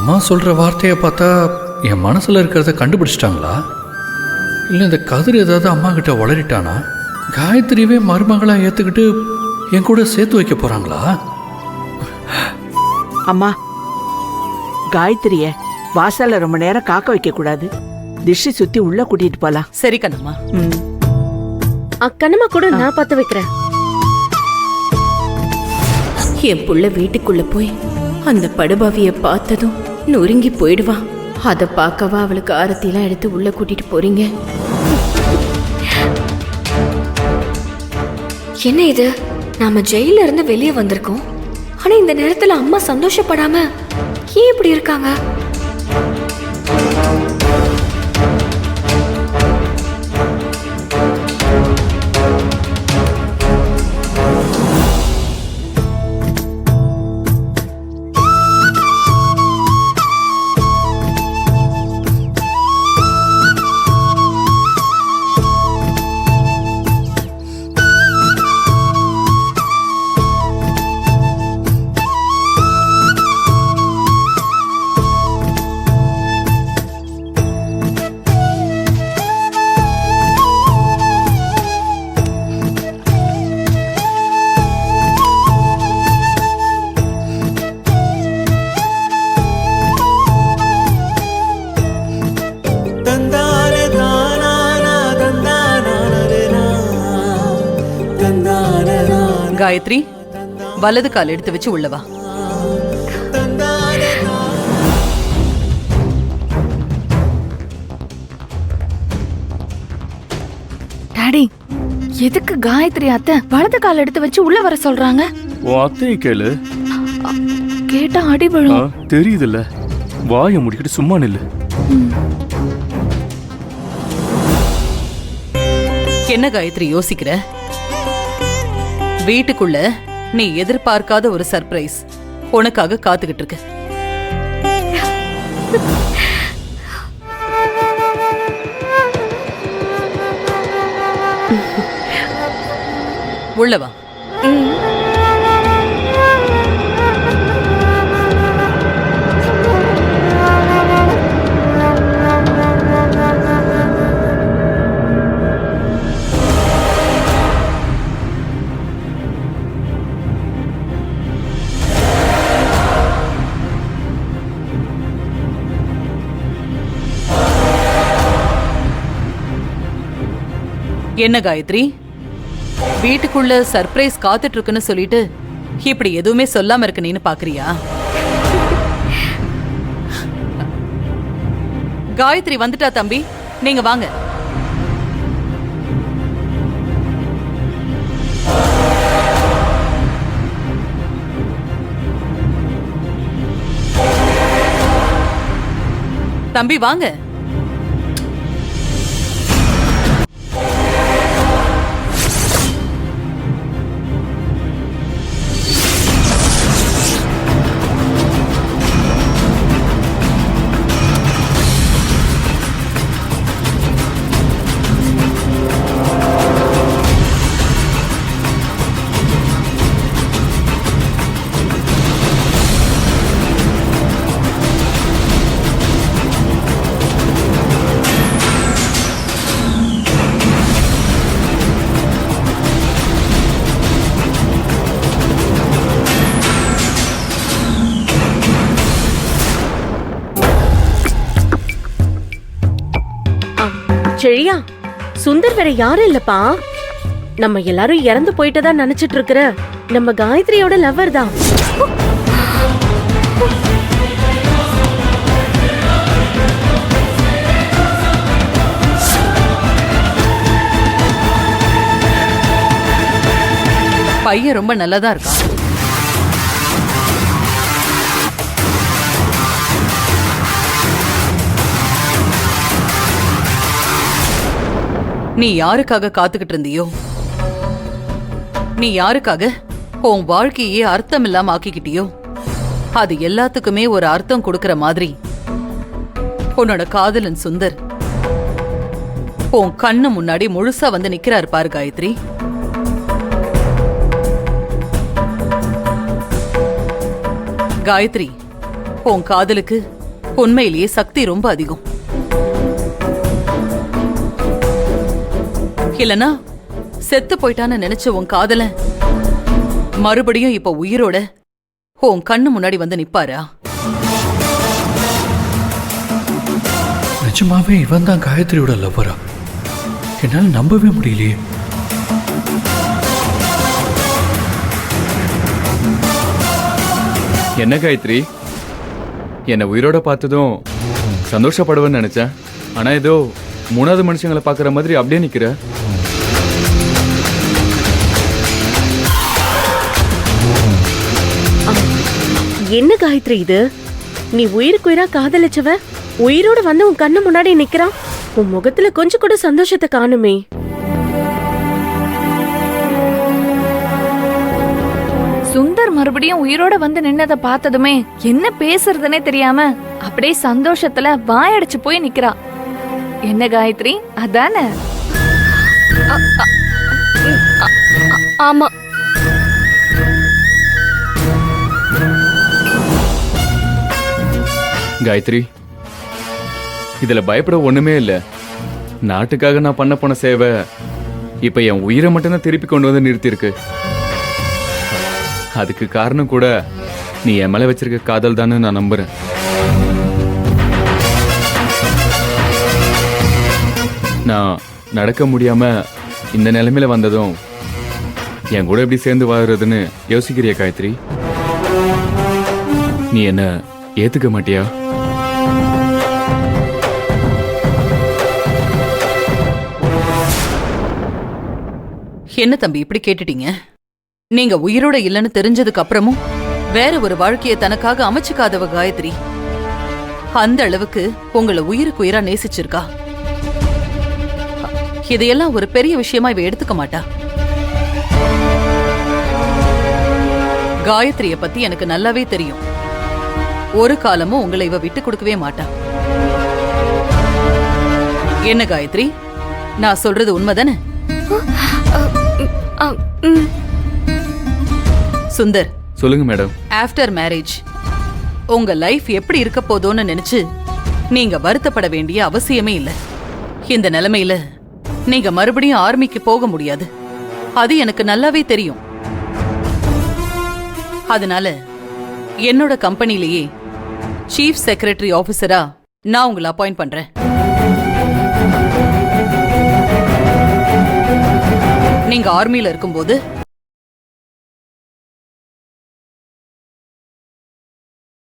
அம்மா சொல்கிற வார்த்தையை பார்த்தா என் மனசில் இருக்கிறத கண்டுபிடிச்சிட்டாங்களா? இல்லை இந்த கதிர் ஏதாவது அம்மா கிட்ட வளரிட்டானா? காயத்ரியவே மருமகளாக ஏற்றுக்கிட்டு என் கூட சேர்த்து வைக்க போகிறாங்களா? அம்மா, காயத்ரிய வாசல்ல ரொம்ப நேரம் காக்க வைக்க கூடாது. திஷ்டி சுத்தி உள்ள கூட்டிட்டு போலாம். சரி கண்ணம்மா. அக்கண்ணம்மா கூட நான் பார்த்து வைக்கிறேன். என் புள்ள வீட்டுக்குள்ள போய் அந்த படுபாவிய பார்த்ததும் நொறுங்கி போயிடுவா. அதை பார்க்கவா அவளுக்கு ஆரத்திலாம் எடுத்து உள்ள கூட்டிட்டு போறீங்க? என்ன இது, நாம ஜெயில இருந்து வெளியே வந்திருக்கோம். ஆனா இந்த நேரத்துல அம்மா சந்தோஷப்படாம ஏன் இப்படி இருக்காங்க? காயத்ரி, வலது கால் எடுத்து வச்சு உள்ளவா. டாடி, எதுக்கு காயத்ரி அத்தை வலது கால் எடுத்து வச்சு உள்ள வர சொல்றாங்க? உன் அத்தையை கேளு. கேட்டா அடி விழும். தெரியுதுல்ல, வாயை முடிக்கிட்டு சும்மா நில்லு. என்ன காயத்ரி யோசிக்கிற? வீட்டுக்குள்ள நீ எதிர்பார்க்காத ஒரு சர்ப்ரைஸ் உனக்காக காத்துக்கிட்டு இருக்கு. உள்ளவா. என்ன காயத்ரி, வீட்டுக்குள்ள சர்ப்ரைஸ் காத்துட்டு இருக்குன்னு சொல்லிட்டு இப்படி எதுவுமே சொல்லாம இருக்கு நீன்னு பாக்குறியா? காயத்ரி வந்துட்டா தம்பி, நீங்க வாங்க. தம்பி வாங்க. செழியா, சுந்தர் வேற யாரும் இல்லப்பா. நம்ம எல்லாரும் இறந்து போயிட்டதா நினைச்சிட்டு இருக்கிற நம்ம காயத்ரியோட லவ்வர் தான். பையன் ரொம்ப நல்லதா இருக்கான். நீ யாருக்காக காத்துக்கிட்டு இருந்தியோ, நீ யாருக்காக உன் வாழ்க்கையே அர்த்தம் இல்லாம ஆக்கிக்கிட்டியோ, அது எல்லாத்துக்குமே ஒரு அர்த்தம் கொடுக்கற மாதிரி உன்னோட காதலன் சுந்தர் உன் கண்ணு முன்னாடி முழுசா வந்து நிக்கிறாரு பாரு காயத்ரி. காயத்ரி, உன் காதலுக்கு உண்மையிலேயே சக்தி ரொம்ப அதிகம். இல்லனா செத்து போயிட்டான்னு நினைச்ச உன் காதல மறுபடியும் இப்ப உயிரோட உன் கண்ணு முன்னாடி வந்து நிப்பாரா? நிஜமாவே இவன் தான் காயத்ரியோட லவ்வரா? என்னால நம்பவே முடியலையே. என்ன காயத்ரி, என்னை உயிரோட பார்த்ததும் சந்தோஷப்படுவேன்னு நினைச்சேன். ஆனா ஏதோ மூணாவது மனுஷங்களை பார்க்குற மாதிரி அப்படியே நிக்கிற. என்ன காயத்ரி இது? நீ உயிருக்கு உயிரா காதலிச்சவ உயிரோட வந்து உன் கண்ணு முன்னாடி நிக்கிறான். உன் முகத்துல கொஞ்சம் கூட சந்தோஷத்தை காணுமே. சுந்தர் மறுபடியும் உயிரோட வந்து நின்னதை பார்த்ததுமே என்ன பேசுறதுனே தெரியாம அப்படியே சந்தோஷத்துல வாயடைச்சு போய் நிக்கிறா. என்ன காயத்ரி, அதானே? ஆமா, காயத்ரி, இதுல பயப்பட ஒண்ணுமே இல்ல. நாட்டுக்காக நான் பண்ண போன சேவை இப்ப என் உயிரை மட்டும்தான் திருப்பி கொண்டு வந்து நிறுத்திருக்கு. அதுக்கு காரணம் கூட நீ என் மேல வச்சிருக்க காதல் தான்னு நான் நம்புறேன். நான் நடக்க முடியாம இந்த நிலைமையில வந்ததும் என் கூட எப்படி சேர்ந்து வாழ்றதுன்னு யோசிக்கிறியா காயத்ரி? நீ என்ன ஏத்துக்க மாட்டியா? என்ன தம்பி இப்படி கேட்டுட்டீங்க? நீங்க உயிரோட இல்லைன்னு தெரிஞ்சதுக்கு அப்புறமும் வேற ஒரு வாழ்க்கையை தனக்காக அமைச்சுக்காதவ காயத்ரி அந்த அளவுக்கு உங்களை உயிருக்கு உயிரா நேசிச்சிருக்கா. இதையெல்லாம் ஒரு பெரிய விஷயமா இவ எடுத்துக்க மாட்டா. காயத்ரிய பத்தி எனக்கு நல்லாவே தெரியும். ஒரு காலமும் உங்களை இவ விட்டு கொடுக்கவே மாட்டா. என்ன காயத்ரி, நான் சொல்றது உண்மைதானே? சுந்தர், சொல்லுங்க மேடம். ஆஃப்டர் மேரேஜ் உங்க லைஃப் எப்படி இருக்க போதோன்னு நினைச்சு நீங்க வருத்தப்பட வேண்டிய அவசியமே இல்ல. இந்த நிலைமையில நீங்க மறுபடியும் ஆர்மிக்கு போக முடியாது. அது எனக்கு நல்லாவே தெரியும். அதனால என்னோட கம்பெனிலேயே சீஃப் செக்ரட்டரி ஆபீசரா நான் உங்களை அப்பாயிண்ட் பண்றேன். நீங்க ஆர்மியில இருக்கும்போது